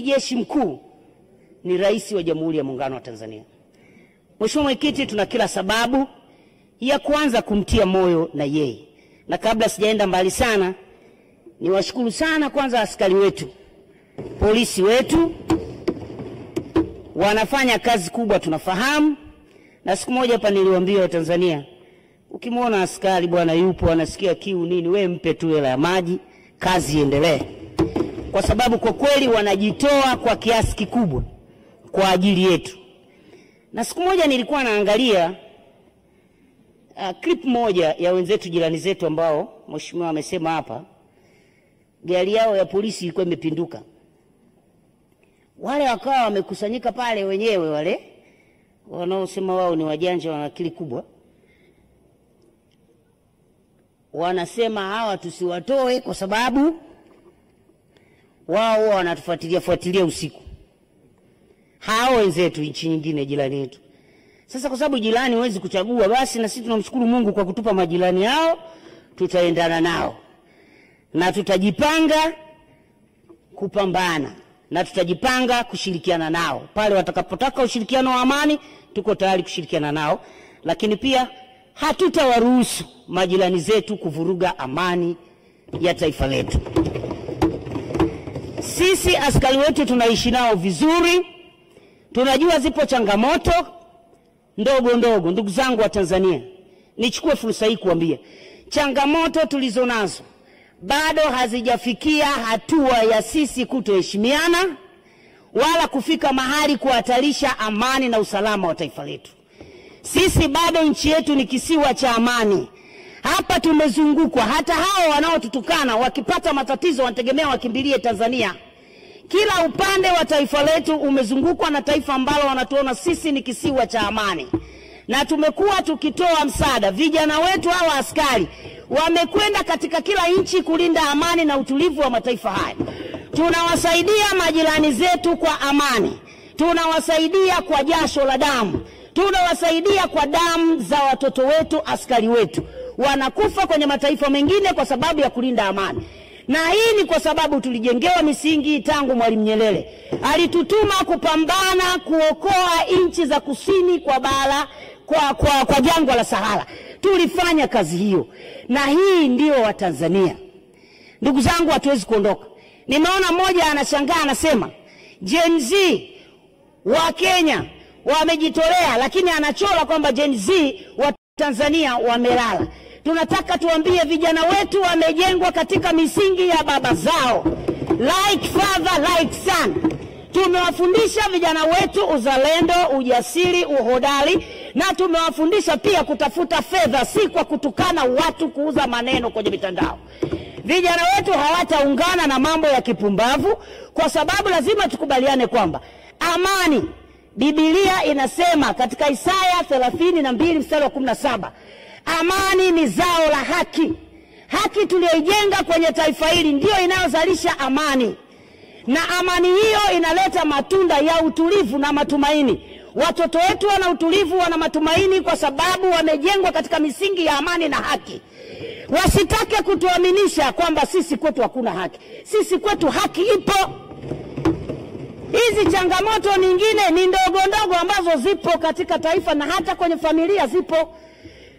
jeshi mkuu ni Rais wa Jamhuri ya Muungano wa Tanzania. Mheshimiwa Mwenyekiti, tuna kila sababu ya kuanza kumtia moyo na yeye. Na kabla sijaenda mbali sana, niwashukuru sana kwanza askari wetu, polisi wetu, wanafanya kazi kubwa tunafahamu. Na siku moja hapa niliwaambia Watanzania, ukimwona askari bwana yupo anasikia kiu nini, wewe mpe tu hela ya maji, kazi iendelee. Kwa sababu kwa kweli wanajitoa kwa kiasi kikubwa kwa ajili yetu. Na siku moja nilikuwa naangalia clip moja ya wenzetu jirani zetu ambao mheshimiwa amesema hapa, gari yao ya polisi ilikuwa imepinduka. Wale wakawa wamekusanyika pale wenyewe, wale wanaosema wao ni wajanja, wana akili kubwa, wanasema hawa tusiwatoe kwa sababu wao wanatufuatilia usiku. Hao wenzetu nchi nyingine jirani yetu. Sasa kwa sababu jirani huwezi kuchagua, basi na sisi tunamshukuru Mungu kwa kutupa majirani hao, tutaendana nao. Na tutajipanga kupambana, na tutajipanga kushirikiana nao. Pale watakapotaka ushirikiano wa amani, tuko tayari kushirikiana nao, lakini pia hatutawaruhusu majirani zetu kuvuruga amani ya taifa letu. Sisi askari wetu tunaishi nao vizuri. Tunajua zipo changamoto ndogo ndogo. Ndugu zangu wa Tanzania, nichukue fursa hii kuambia, changamoto tulizonazo bado hazijafikia hatua ya sisi kutoheshimiana wala kufika mahali kuhatarisha amani na usalama wa taifa letu. Sisi bado nchi yetu ni kisiwa cha amani. Hapa tumezungukwa, hata hao wanaotutukana wakipata matatizo wanategemea wakimbilie Tanzania. Kila upande wa taifa letu umezungukwa na taifa ambalo wanatuona sisi ni kisiwa cha amani. Na tumekuwa tukitoa msaada. Vijana wetu hawa askari wamekwenda katika kila nchi kulinda amani na utulivu wa mataifa haya. Tunawasaidia majirani zetu kwa amani. Tunawasaidia kwa jasho la damu. Tunawasaidia kwa damu za watoto wetu, askari wetu. Wanakufa kwenye mataifa mengine kwa sababu ya kulinda amani. Na hii ni kwa sababu tulijengewa misingi tangu Mwalimu Nyerere. Alitutuma kupambana kuokoa nchi za kusini kwa bara kwa jangwa la Sahara. Tulifanya kazi hiyo. Na hii ndio Watanzania. Ndugu zangu, hatuwezi kuondoka. Nimeona mmoja anashangaa anasema, Gen Z wa Kenya wamejitolea, lakini anachora kwamba Gen Z wa Tanzania wamelala. Tunataka tuambie vijana wetu wamejengwa katika misingi ya baba zao. Like father, like son. Tumewafundisha vijana wetu uzalendo, ujasiri, uhodari, na tumewafundisha pia kutafuta fedha, si kwa kutukana watu, kuuza maneno kwenye mitandao. Vijana wetu hawataungana na mambo ya kipumbavu, kwa sababu lazima tukubaliane kwamba amani, Biblia inasema katika Isaya 32 mstari wa 17, amani ni zao la haki. Haki tuliyoijenga kwenye taifa hili ndio inayozalisha amani. Na amani hiyo inaleta matunda ya utulivu na matumaini. Watoto wetu wana utulivu, wana matumaini kwa sababu wamejengwa katika misingi ya amani na haki. Wasitake kutuaminisha kwamba sisi kwetu hakuna haki. Sisi kwetu haki ipo. Hizi changamoto nyingine ni ndogo ndogo ambazo zipo katika taifa na hata kwenye familia zipo.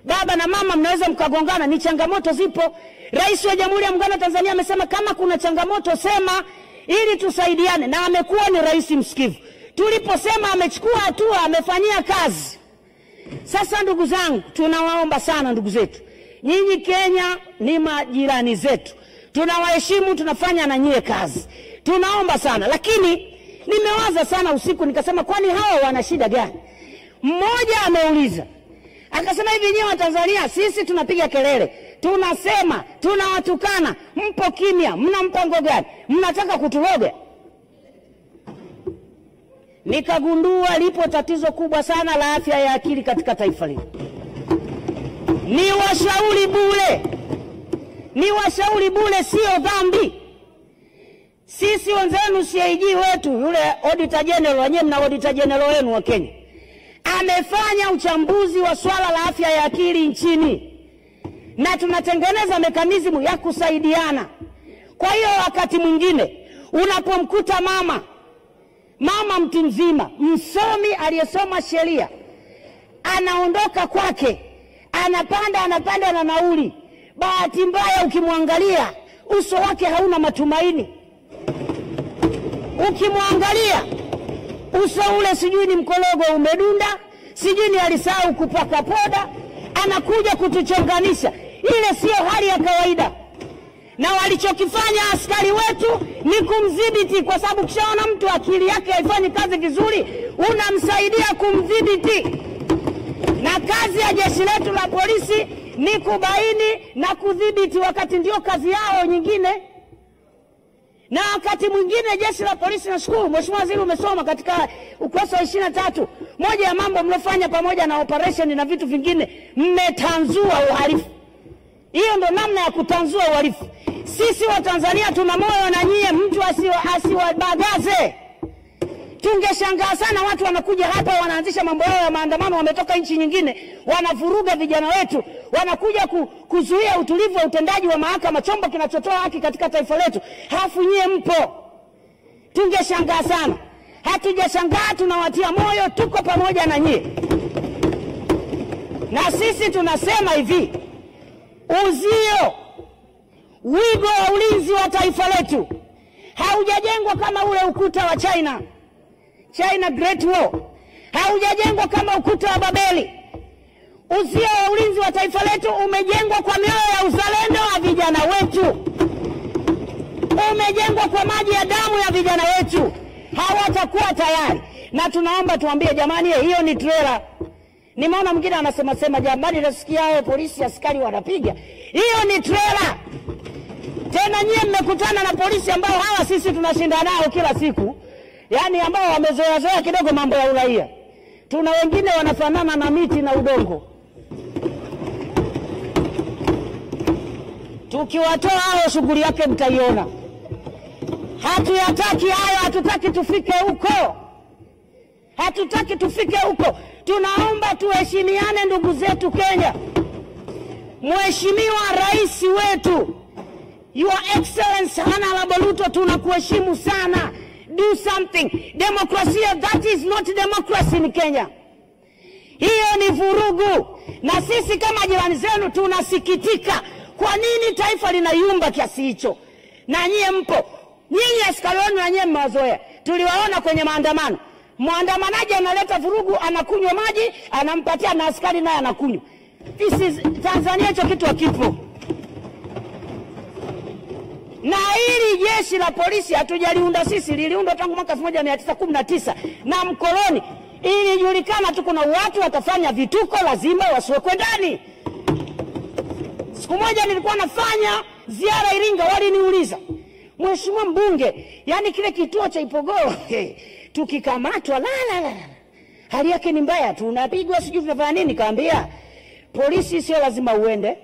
Baba na mama mnaweza mkagongana, ni changamoto zipo. Rais wa Jamhuri ya Muungano wa Tanzania amesema kama kuna changamoto sema ili tusaidiane, na amekuwa ni rais msikivu. Tuliposema amechukua hatua, amefanyia kazi. Sasa ndugu zangu, tunawaomba sana ndugu zetu. Nyinyi Kenya ni majirani zetu. Tunawaheshimu, tunafanya na nyie kazi. Tunaomba sana, lakini nimewaza sana usiku nikasema kwani hao wana shida gani? Mmoja ameuliza, akasema hivi, nyinyi wa Tanzania sisi tunapiga kelele, tunasema, tunawatukana, mpo kimya, mna mpango gani? Mnataka kuturoga? Nikagundua lipo tatizo kubwa sana la afya ya akili katika taifa hili. Ni washauri bure, sio dhambi. Sisi wenzenu CIG wetu, yule Auditor General, wenyewe mna Auditor General wenu wa Kenya, amefanya uchambuzi wa swala la afya ya akili nchini. Na tunatengeneza mekanizimu ya kusaidiana. Kwa hiyo wakati mwingine unapomkuta mama Mama mtu mzima, msomi aliyesoma sheria, anaondoka kwake, anapanda na nauli. Bahati mbaya ukimwangalia uso wake hauna matumaini. Ukimwangalia uso ule sijui ni mkologo umedunda, sijui ni alisahau kupaka poda, anakuja kutuchonganisha. Ile sio hali ya kawaida. Na walichokifanya askari wetu ni kumdhibiti, kwa sababu kishaona mtu akili yake haifanyi kazi vizuri, unamsaidia kumdhibiti. Na kazi ya jeshi letu la polisi ni kubaini na kudhibiti, wakati ndio kazi yao nyingine. Na wakati mwingine jeshi la polisi, nashukuru Mheshimiwa Waziri umesoma katika ukurasa wa 23, moja ya mambo mlofanya pamoja na operation na vitu vingine, mmetanzua uhalifu. Hiyo ndo namna ya kutanzua uhalifu. Sisi wa Tanzania tuna moyo na nyie, mtu asiwabagaze. Tungeshangaa sana watu wanakuja hapa wanaanzisha mambo yao ya maandamano, wametoka nchi nyingine, wanavuruga vijana wetu, wanakuja kuzuia utulivu wa utendaji wa mahakama, chombo kinachotoa haki katika taifa letu. Halafu nyie mpo. Tungeshangaa sana. Hatujashangaa, tunawatia moyo, tuko pamoja na nyie. Na sisi tunasema hivi, uzio, wigo wa ulinzi wa taifa letu haujajengwa kama ule ukuta wa China Great Wall. Haujajengwa kama ukuta wa Babeli. Uzio wa ulinzi wa taifa letu umejengwa kwa mioyo ya uzalendo wa vijana wetu. Umejengwa kwa maji ya damu ya vijana wetu. Hawatakuwa tayari. Na tunaomba tuambie, jamani, hiyo ni trailer. Nimeona mwingine anasema jamani, nasikia hao polisi askari wanapiga. Hiyo ni trailer. Tena nyie mmekutana na polisi ambao hawa sisi tunashinda nao kila siku. Yaani ambao wamezoea kidogo mambo ya uraia. Tuna wengine wanafanana na miti na udongo. Tukiwatoa hao shughuli yake mtaiona. Hatuyataki hayo, hatutaki tufike huko. Hatutaki tufike huko. Tunaomba tuheshimiane ndugu zetu Kenya. Mheshimiwa Rais wetu, Your Excellency Honorable Ruto, tunakuheshimu sana. Do something. Demokrasia, that is not democracy in Kenya. Hiyo ni vurugu. Na sisi kama jirani zenu tunasikitika. Kwa nini taifa linayumba kiasi hicho? Na nyie mpo. Nyinyi askari wenu na nyie mmewazoea. Tuliwaona kwenye maandamano. Mwandamanaji analeta vurugu, anakunywa maji, anampatia na askari naye anakunywa. This is Tanzania, hicho kitu hakipo. Na hili jeshi la polisi hatujaliunda sisi, liliundwa tangu mwaka 1919 na mkoloni. Ili julikana tu kuna watu watafanya vituko, lazima wasiwekwe ndani. Siku moja nilikuwa nafanya ziara Iringa, waliniuliza, Mheshimiwa mbunge, yani kile kituo cha Ipogoro tukikamatwa hali yake ni mbaya, tunapigwa sijui tunafanya nini. Kaambia polisi sio lazima uende,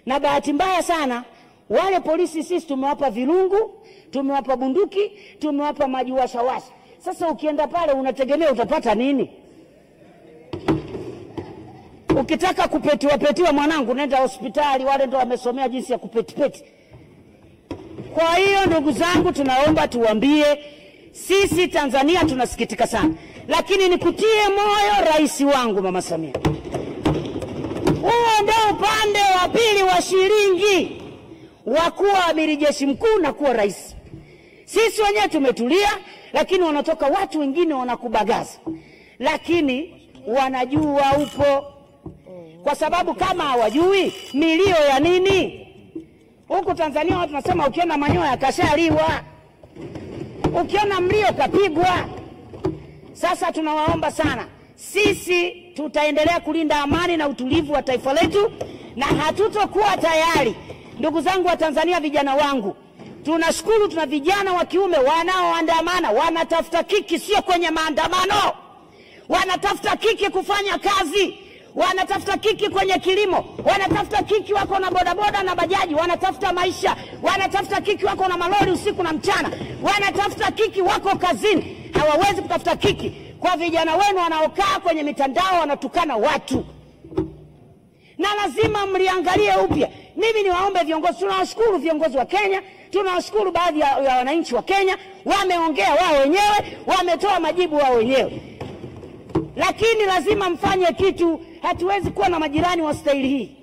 na bahati mbaya sana wale polisi sisi tumewapa virungu, tumewapa bunduki, tumewapa maji washawasha. Sasa ukienda pale unategemea utapata nini? Ukitaka kupetiwa mwanangu, nenda hospitali, wale ndio wamesomea jinsi ya kupetipeti. Kwa hiyo ndugu zangu, tunaomba tuambie, sisi Tanzania tunasikitika sana. Lakini nikutie moyo rais wangu Mama Samia. Huo ndio upande wa pili wa shilingi wa kuwa amiri jeshi mkuu na kuwa rais. Sisi wenyewe tumetulia, lakini wanatoka watu wengine wanakubagaza. Lakini wanajua upo. Kwa sababu kama hawajui, milio ya nini? Huku Tanzania watu nasema ukiona manyoya kashaliwa, ukiona mlio kapigwa. Sasa tunawaomba sana, sisi tutaendelea kulinda amani na utulivu wa taifa letu, na hatutokuwa tayari. Ndugu zangu wa Tanzania, vijana wangu, tunashukuru tuna vijana wa kiume wanaoandamana, wanatafuta kiki, sio kwenye maandamano. Wanatafuta kiki kufanya kazi, wanatafuta kiki kwenye kilimo, wanatafuta kiki wako na bodaboda na bajaji, wanatafuta maisha, wanatafuta kiki wako na malori usiku na mchana, wanatafuta kiki wako kazini. Hawawezi kutafuta kiki kwa vijana wenu wanaokaa kwenye mitandao wanatukana watu. Na lazima mliangalie upya. Mimi niwaombe viongozi, tunawashukuru viongozi wa Kenya, Tunawashukuru baadhi ya wananchi wa Kenya, wameongea wao wenyewe, wametoa majibu wao wenyewe. Lakini lazima mfanye kitu. Hatuwezi kuwa na majirani wa staili hii.